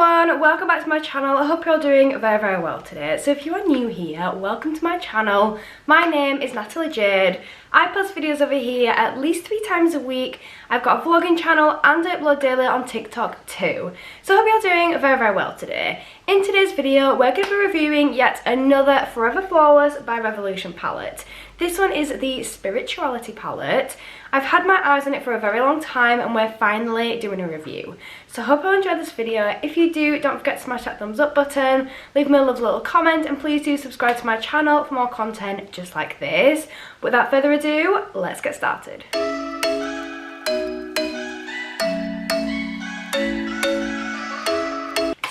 everyone, welcome back to my channel. I hope you're doing very well today. So if you are new here, welcome to my channel. My name is Natalie Jade. I post videos over here at least 3 times a week. I've got a vlogging channel and I upload daily on TikTok too. So I hope you're doing very well today. In today's video, we're going to be reviewing yet another Forever Flawless by Revolution palette. This one is the Spirituality palette. I've had my eyes on it for a very long time and we're finally doing a review. So I hope you enjoyed this video. If you do, don't forget to smash that thumbs up button, leave me a lovely little comment, and please do subscribe to my channel for more content just like this. Without further ado, let's get started.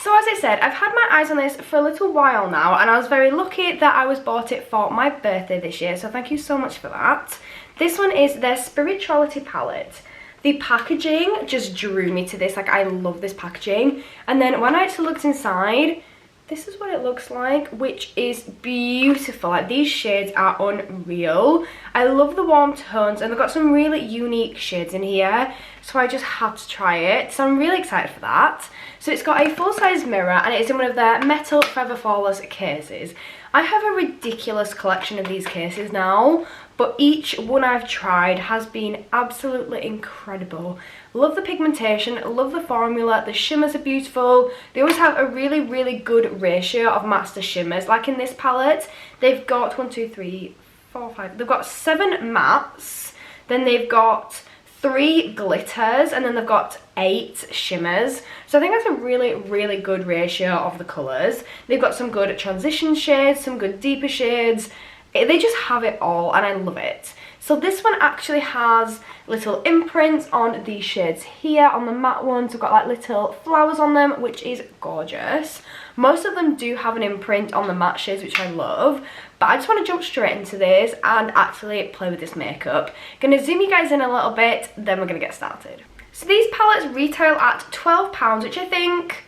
So as I said, I've had my eyes on this for a little while now, and I was very lucky that I was bought it for my birthday this year, so thank you so much for that. This one is their Spirituality palette. The packaging just drew me to this. Like, I love this packaging. And then when I actually looked inside, this is what it looks like, which is beautiful. Like, these shades are unreal. I love the warm tones, and they've got some really unique shades in here, so I just had to try it. So I'm really excited for that. So it's got a full-size mirror, and it is in one of their metal Forever Flawless cases. I have a ridiculous collection of these cases now, but each one I've tried has been absolutely incredible. Love the pigmentation, love the formula, the shimmers are beautiful. They always have a really good ratio of mattes to shimmers. Like in this palette, they've got 1, 2, 3, 4, 5. They've got 7 mattes, then they've got 3 glitters, and then they've got 8 shimmers. So I think that's a really good ratio of the colours. They've got some good transition shades, some good deeper shades. They just have it all, and I love it. So this one actually has little imprints on these shades here. On the matte ones, we've got like little flowers on them, which is gorgeous. Most of them do have an imprint on the matte shades, which I love. But I just want to jump straight into this and actually play with this makeup. Gonna zoom you guys in a little bit, then we're gonna get started. So these palettes retail at £12, which I think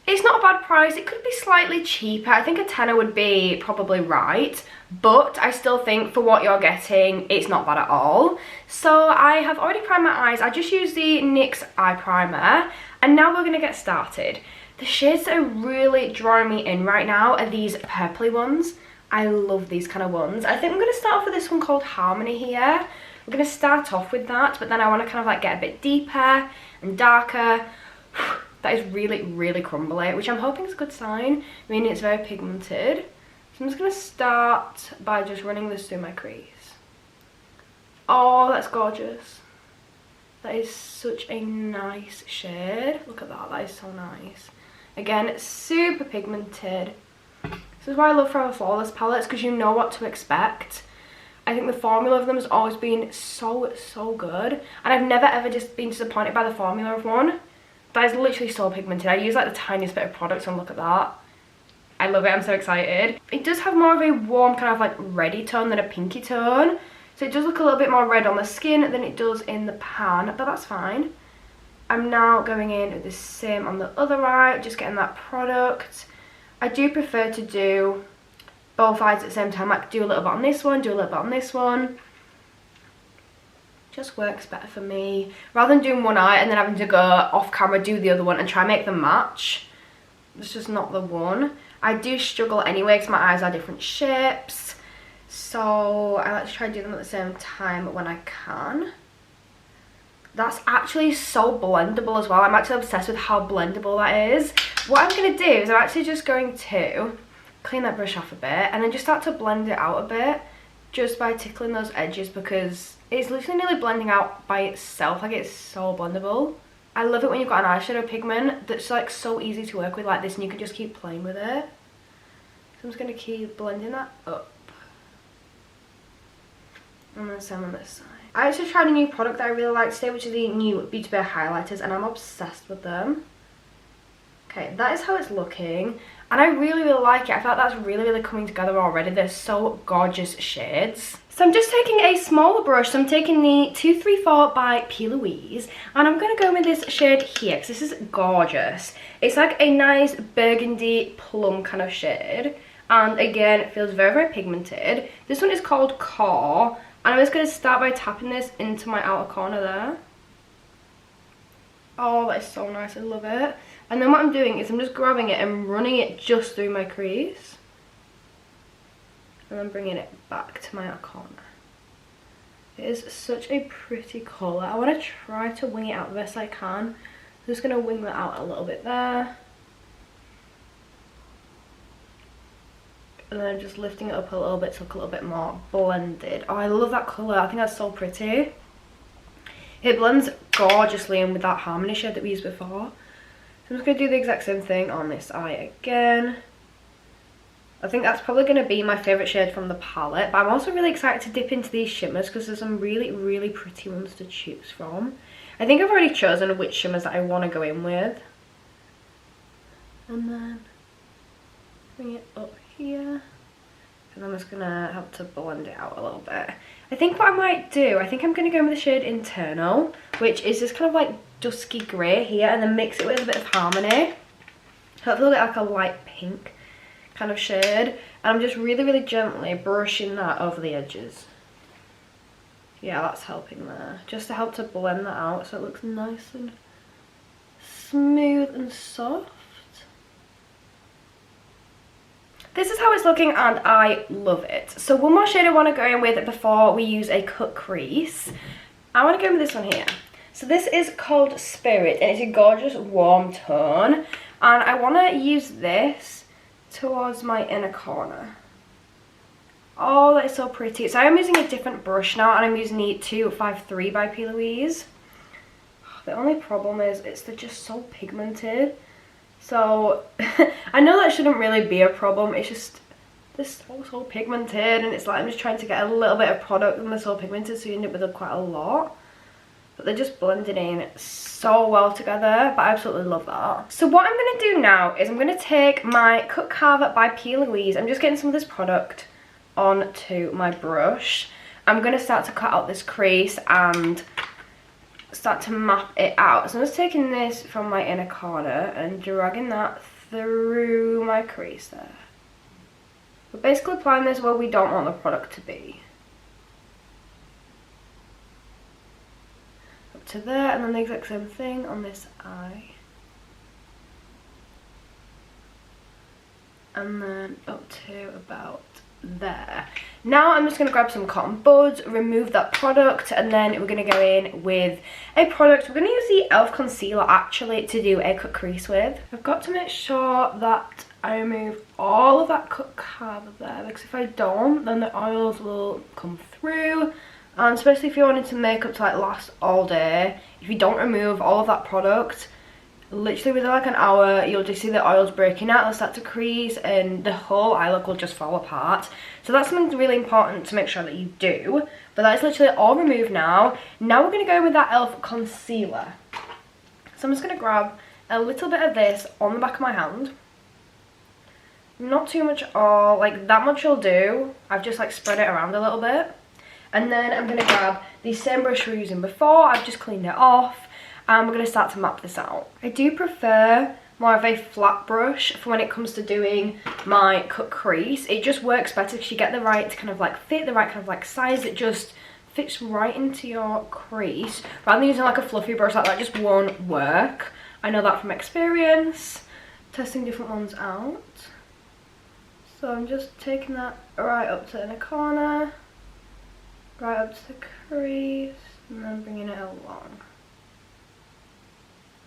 it's not a bad price. It could be slightly cheaper. I think a tenner would be probably right, but I still think for what you're getting, it's not bad at all. So I have already primed my eyes. I just used the NYX eye primer, and now we're gonna get started. The shades that are really drawing me in right now are these purpley ones. I love these kind of ones. I think I'm gonna start off with this one called Harmony here. We're gonna start off with that, but then I wanna kind of like get a bit deeper and darker. That is really crumbly, which I'm hoping is a good sign, meaning it's very pigmented. So I'm just going to start by just running this through my crease. Oh, that's gorgeous. That is such a nice shade. Look at that, that is so nice. Again, it's super pigmented. This is why I love Forever Flawless palettes, because you know what to expect. I think the formula of them has always been so good. And I've never ever just been disappointed by the formula of one. That is literally so pigmented. I use like the tiniest bit of product, and look at that. I love it, I'm so excited. It does have more of a warm kind of like reddy tone than a pinky tone. So it does look a little bit more red on the skin than it does in the pan, but that's fine. I'm now going in with the same on the other eye, just getting that product. I do prefer to do both eyes at the same time, like do a little bit on this one, do a little bit on this one. Just works better for me, rather than doing one eye and then having to go off camera, do the other one and try and make them match. It's just not the one. I do struggle anyway because my eyes are different shapes, so I like to try and do them at the same time when I can. That's actually so blendable as well. I'm actually obsessed with how blendable that is. What I'm going to do is I'm actually just going to clean that brush off a bit and then just start to blend it out a bit, just by tickling those edges, because it's literally nearly blending out by itself. Like, it's so blendable. I love it when you've got an eyeshadow pigment that's like so easy to work with like this, and you can just keep playing with it. So I'm just going to keep blending that up. And then same on this side. I actually tried a new product that I really like today, which is the new Beauty Bay highlighters, and I'm obsessed with them. Okay, that is how it's looking, and I really like it. I feel like that's really coming together already. They're so gorgeous shades. So I'm just taking a smaller brush. So I'm taking the 234 by P. Louise, and I'm going to go with this shade here because this is gorgeous. It's like a nice burgundy plum kind of shade, and again, it feels very pigmented. This one is called Core, and I'm just going to start by tapping this into my outer corner there. Oh, that is so nice. I love it. And then what I'm doing is I'm just grabbing it and running it just through my crease. And then bringing it back to my outer corner. It is such a pretty colour. I want to try to wing it out the best I can. I'm just going to wing that out a little bit there. And then just lifting it up a little bit to look a little bit more blended. Oh, I love that colour. I think that's so pretty. It blends gorgeously in with that Harmony shade that we used before. So I'm just going to do the exact same thing on this eye again. I think that's probably going to be my favourite shade from the palette. But I'm also really excited to dip into these shimmers because there's some really, really pretty ones to choose from. I think I've already chosen which shimmers that I want to go in with. And then bring it up here. And I'm just going to have to blend it out a little bit. I think what I might do, I think I'm going to go in with the shade Internal, which is this kind of like dusky grey here, and then mix it with a bit of Harmony. So it's a little bit like a light pink kind of shade. And I'm just really, really gently brushing that over the edges. Yeah, that's helping there. Just to help to blend that out so it looks nice and smooth and soft. This is how it's looking and I love it. So one more shade I want to go in with before we use a cut crease. I want to go in with this one here. So this is called Spirit and it's a gorgeous warm tone. And I want to use this towards my inner corner. Oh, that is so pretty. So I'm using a different brush now and I'm using the 253 by P. Louise. The only problem is they're just so pigmented. So I know that shouldn't really be a problem. It's just they're so pigmented and it's like I'm just trying to get a little bit of product and they're so pigmented so you end up with quite a lot. But they're just blended in so well together, but I absolutely love that. So what I'm going to do now is I'm going to take my Cut Carver by P. Louise. I'm just getting some of this product onto my brush. I'm going to start to cut out this crease and start to map it out. So I'm just taking this from my inner corner and dragging that through my crease there. We're basically applying this where we don't want the product to be. Up to there, and then the exact same thing on this eye. And then up to about there. Now I'm just going to grab some cotton buds, remove that product, and then we're going to go in with a product. We're going to use the e.l.f. concealer actually to do a cut crease with. I've got to make sure that I remove all of that cut carver there, because if I don't then the oils will come through, and especially if you're wanting to makeup to like last all day, if you don't remove all of that product, literally within like an hour you'll just see the oils breaking out, they'll start to crease and the whole eye look will just fall apart. So that's something really important to make sure that you do. But that is literally all removed now. Now we're going to go with that e.l.f. concealer. So I'm just going to grab a little bit of this on the back of my hand. Not too much at all, like that much will do. I've just like spread it around a little bit. And then I'm going to grab the same brush we were using before. I've just cleaned it off. And we're going to start to map this out. I do prefer more of a flat brush for when it comes to doing my cut crease. It just works better because you get the right kind of like fit, the right kind of like size. It just fits right into your crease. Rather than using like a fluffy brush like that, just won't work. I know that from experience, testing different ones out. So I'm just taking that right up to the inner corner, right up to the crease, and then bringing it along.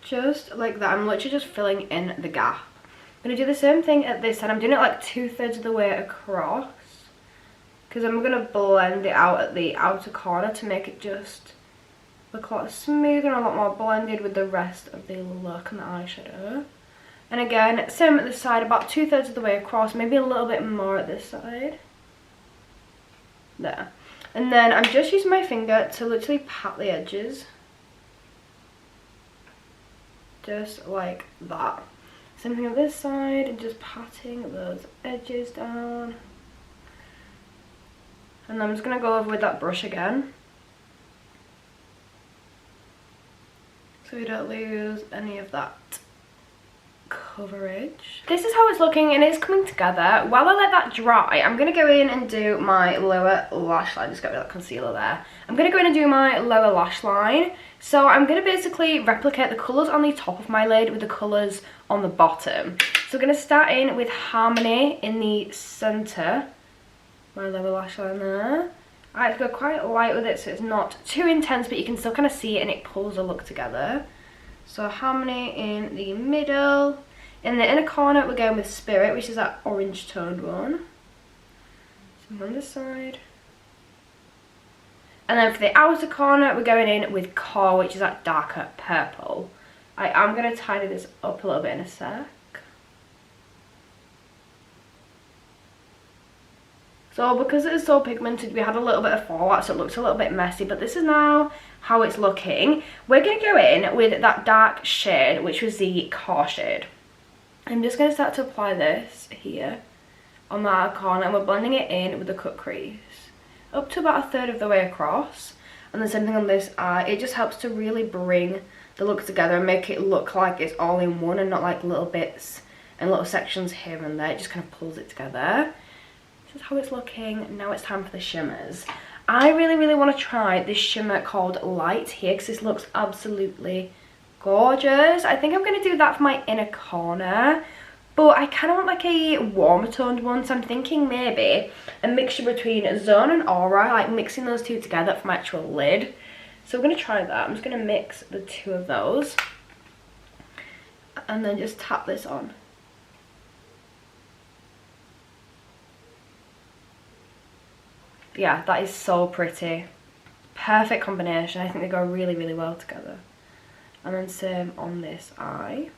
Just like that. I'm literally just filling in the gap. I'm going to do the same thing at this side. I'm doing it like 2/3 of the way across, because I'm going to blend it out at the outer corner to make it just look a lot smoother and a lot more blended with the rest of the look and the eyeshadow. And again, same at this side, about 2/3 of the way across, maybe a little bit more at this side. There. And then I'm just using my finger to literally pat the edges. Just like that. Same thing on this side, and just patting those edges down. And I'm just going to go over with that brush again, so we don't lose any of that coverage. This is how it's looking and it's coming together. While I let that dry, I'm going to go in and do my lower lash line. Just got rid of that concealer there. I'm going to go in and do my lower lash line. So I'm going to basically replicate the colours on the top of my lid with the colours on the bottom. So we're going to start in with Harmony in the centre. My lower lash line there. I have to go quite light with it so it's not too intense, but you can still kind of see it and it pulls the look together. So Harmony in the middle. In the inner corner we're going with Spirit, which is that orange toned one. So on this side. And then for the outer corner we're going in with Core, which is that darker purple. I am going to tidy this up a little bit in a sec. So because it is so pigmented, we had a little bit of fallout, so it looks a little bit messy, but this is now how it's looking. We're going to go in with that dark shade, which was the Core shade. I'm just going to start to apply this here on the outer corner, and we're blending it in with the cut crease up to about 1/3 of the way across. And the same thing on this eye. It just helps to really bring the look together and make it look like it's all in one and not like little bits and little sections here and there. It just kind of pulls it together. This is how it's looking. Now it's time for the shimmers. I really want to try this shimmer called Light here because this looks absolutely gorgeous. I think I'm going to do that for my inner corner, but I kind of want like a warmer toned one, so I'm thinking maybe a mixture between Zone and Aura, like mixing those two together for my actual lid. So we're going to try that. I'm just going to mix the two of those and then just tap this on. Yeah, that is so pretty. Perfect combination. I think they go really well together. And then same on this eye.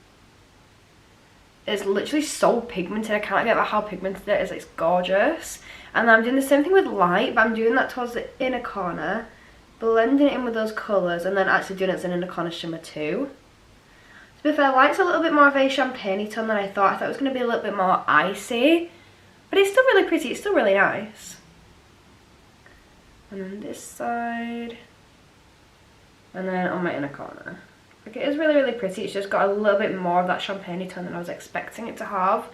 It's literally so pigmented. I can't get how pigmented it is. It's gorgeous. And then I'm doing the same thing with Light, but I'm doing that towards the inner corner, blending it in with those colours, and then actually doing it as an inner corner shimmer too. To be fair, Light's a little bit more of a champagne tone than I thought. I thought it was going to be a little bit more icy, but it's still really pretty. It's still really nice. And then this side, and then on my inner corner. Like, it is really pretty. It's just got a little bit more of that champagne tone than I was expecting it to have,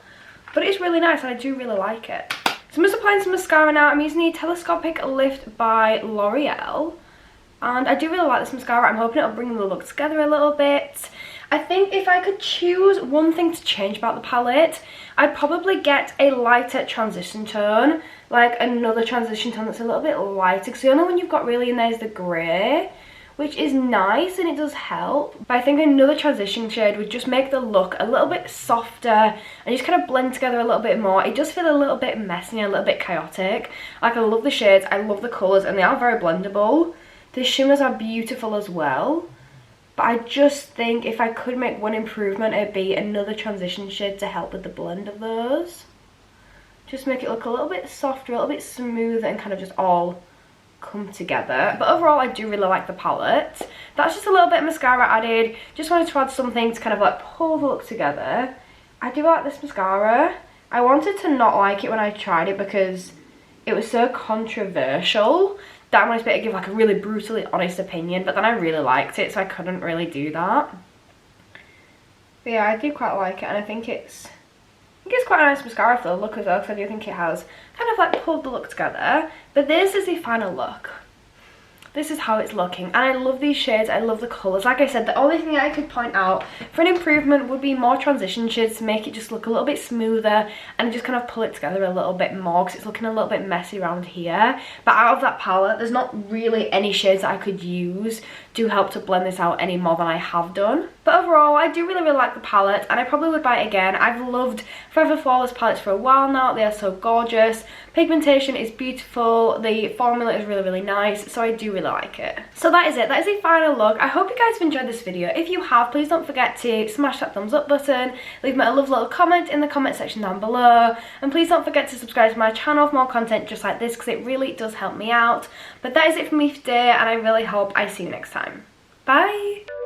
but it's really nice and I do really like it. So I'm just applying some mascara now. I'm using the Telescopic Lift by L'Oreal, and I do really like this mascara. I'm hoping it'll bring the look together a little bit. I think if I could choose one thing to change about the palette, I'd probably get a lighter transition tone, like another transition tone that's a little bit lighter, because the only one you've got really in there is the grey, which is nice and it does help, but I think another transition shade would just make the look a little bit softer and just kind of blend together a little bit more. It does feel a little bit messy and a little bit chaotic. Like, I love the shades, I love the colours, and they are very blendable. The shimmers are beautiful as well, but I just think if I could make one improvement, it'd be another transition shade to help with the blend of those. Just make it look a little bit softer, a little bit smoother, and kind of just all come together. But overall, I do really like the palette. That's just a little bit of mascara added. Just wanted to add something to kind of like pull the look together. I do like this mascara. I wanted to not like it when I tried it because it was so controversial that I wanted to give like a really brutally honest opinion, but then I really liked it, so I couldn't really do that. But yeah, I do quite like it, and I think it's quite a nice mascara for the look as well, because I do think it has kind of like pulled the look together. But this is the final look. This is how it's looking, and I love these shades. I love the colours. Like I said, the only thing I could point out for an improvement would be more transition shades to make it just look a little bit smoother and just kind of pull it together a little bit more, because it's looking a little bit messy around here. But out of that palette, there's not really any shades that I could use to help to blend this out any more than I have done. But overall, I do really like the palette, and I probably would buy it again. I've loved Forever Flawless palettes for a while now. They are so gorgeous. Pigmentation is beautiful. The formula is really nice, so I do really like it. So that is it. That is the final look. I hope you guys have enjoyed this video. If you have, please don't forget to smash that thumbs up button. Leave me a lovely little comment in the comment section down below. And please don't forget to subscribe to my channel for more content just like this, because it really does help me out. But that is it for me today, and I really hope I see you next time. Bye!